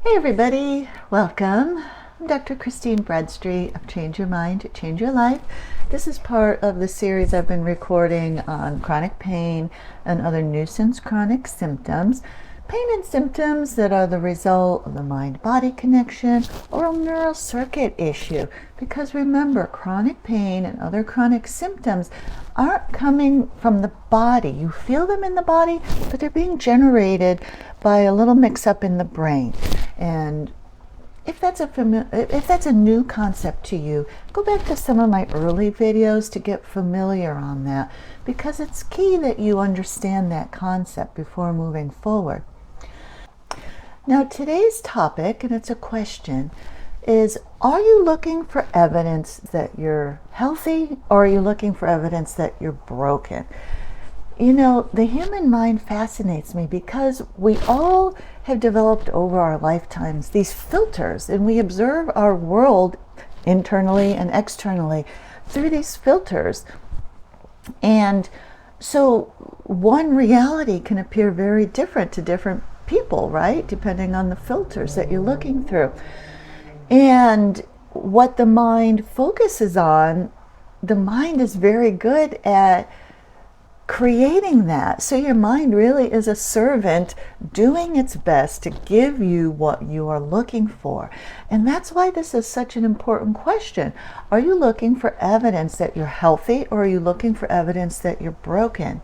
Hey everybody, welcome. I'm Dr. Christine Bradstreet of Change Your Mind, Change Your Life. This is part of the series I've been recording on chronic pain and other nuisance chronic symptoms. Pain and symptoms that are the result of the mind-body connection or a neural circuit issue. Because remember, chronic pain and other chronic symptoms aren't coming from the body. You feel them in the body, but they're being generated by a little mix-up in the brain. And if that's a new concept to you, go back to some of my early videos to get familiar on that, because it's key that you understand that concept before moving forward. Now today's topic, and it's a question, is are you looking for evidence that you're healthy, or are you looking for evidence that you're broken? You know, the human mind fascinates me because we all have developed over our lifetimes these filters, and we observe our world internally and externally through these filters. And so one reality can appear very different to different people, right? Depending on the filters that you're looking through. And what the mind focuses on, the mind is very good at creating that. So your mind really is a servant doing its best to give you what you are looking for. And that's why this is such an important question. Are you looking for evidence that you're healthy, or are you looking for evidence that you're broken?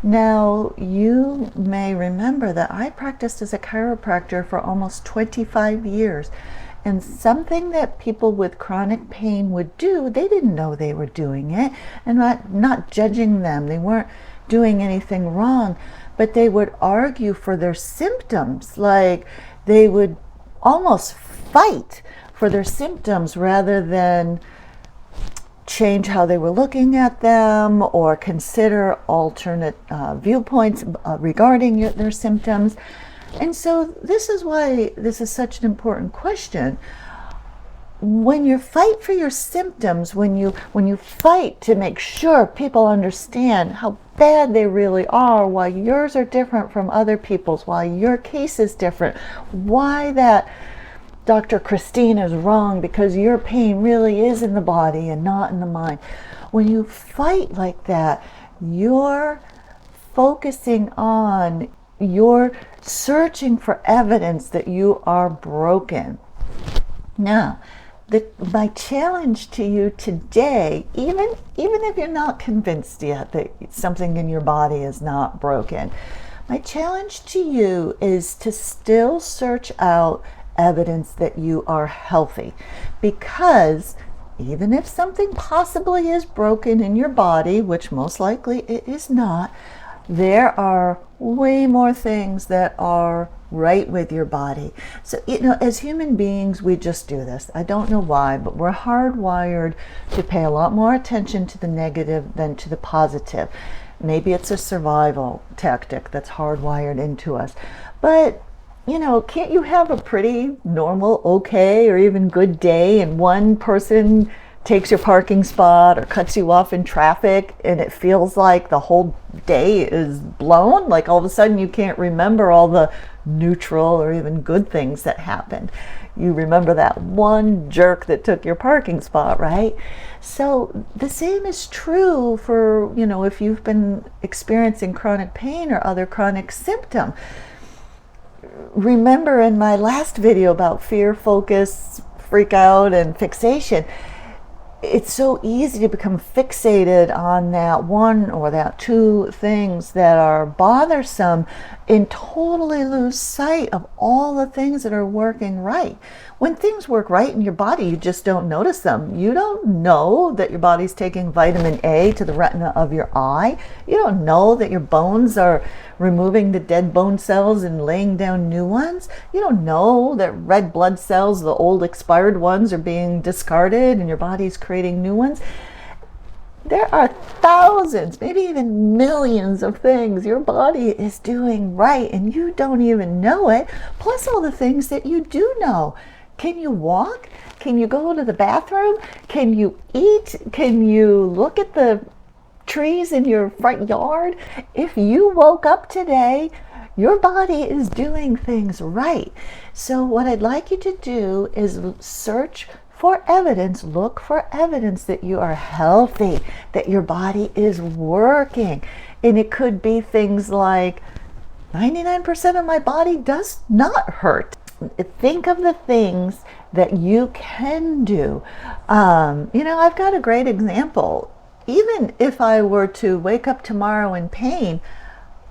Now, you may remember that I practiced as a chiropractor for almost 25 years. And something that people with chronic pain would do, they didn't know they were doing it, and not judging them. They weren't doing anything wrong, but they would argue for their symptoms. Like they would almost fight for their symptoms rather than change how they were looking at them or consider alternate viewpoints regarding their symptoms. And so this is why this is such an important question. When you fight for your symptoms, when you fight to make sure people understand how bad they really are, why yours are different from other people's, why your case is different, why that Dr. Christine is wrong because your pain really is in the body and not in the mind. When you fight like that, you're focusing on, you're searching for evidence that you are broken. Now, my challenge to you today, even if you're not convinced yet that something in your body is not broken, my challenge to you is to still search out evidence that you are healthy. Because even if something possibly is broken in your body, which most likely it is not, there are way more things that are right with your body. So, you know, as human beings, we just do this. I don't know why, but we're hardwired to pay a lot more attention to the negative than to the positive. Maybe it's a survival tactic that's hardwired into us. But, you know, can't you have a pretty normal, okay, or even good day, and one person takes your parking spot or cuts you off in traffic, and it feels like the whole day is blown? Like all of a sudden you can't remember all the neutral or even good things that happened. You remember that one jerk that took your parking spot, right? So the same is true for, you know, if you've been experiencing chronic pain or other chronic symptom. Remember in my last video about fear, focus, freak out, and fixation, it's so easy to become fixated on that one or that two things that are bothersome and totally lose sight of all the things that are working right. When things work right in your body, you just don't notice them. You don't know that your body's taking vitamin A to the retina of your eye. You don't know that your bones are removing the dead bone cells and laying down new ones. You don't know that red blood cells, the old expired ones, are being discarded and your body's creating new ones. There are thousands, maybe even millions of things your body is doing right, and you don't even know it, plus all the things that you do know. Can you walk? Can you go to the bathroom? Can you eat? Can you look at the trees in your front yard? If you woke up today Your body is doing things right. So what I'd like you to do is search for evidence, look for evidence that you are healthy, that your body is working. And it could be things like 99% of my body does not hurt. Think of the things that you can do. I've got a great example. Even if I were to wake up tomorrow in pain,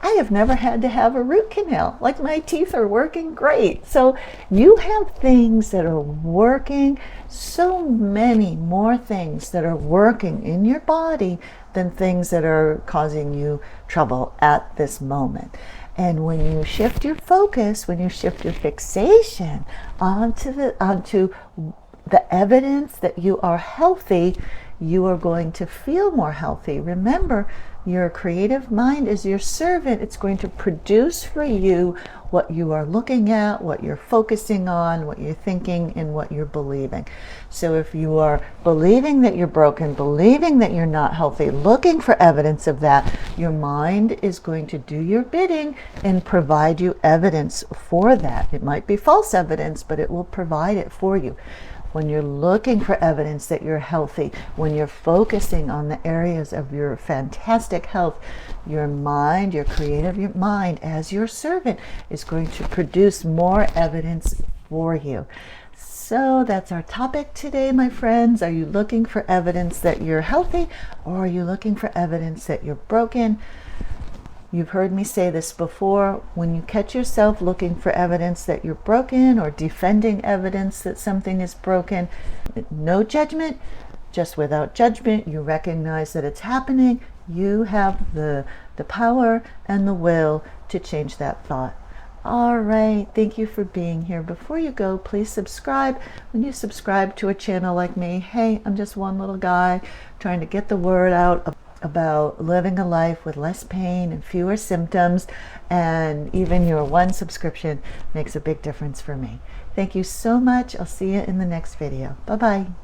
I have never had to have a root canal. Like, my teeth are working great. So you have things that are working, so many more things that are working in your body than things that are causing you trouble at this moment. And when you shift your focus, when you shift your fixation onto the evidence that you are healthy, you are going to feel more healthy. Remember, your creative mind is your servant. It's going to produce for you what you are looking at, what you're focusing on, what you're thinking, and what you're believing. So if you are believing that you're broken, believing that you're not healthy, looking for evidence of that, your mind is going to do your bidding and provide you evidence for that. It might be false evidence, but it will provide it for you. When you're looking for evidence that you're healthy, when you're focusing on the areas of your fantastic health, your mind, your creative mind as your servant is going to produce more evidence for you. So that's our topic today, my friends. Are you looking for evidence that you're healthy, or are you looking for evidence that you're broken? You've heard me say this before. When you catch yourself looking for evidence that you're broken or defending evidence that something is broken, no judgment, just without judgment, you recognize that it's happening. You have the power and the will to change that thought. All right, thank you for being here. Before you go, please subscribe. When you subscribe to a channel like me, hey, I'm just one little guy trying to get the word out about living a life with less pain and fewer symptoms, and even your one subscription makes a big difference for me. Thank you so much. I'll see you in the next video. Bye-bye.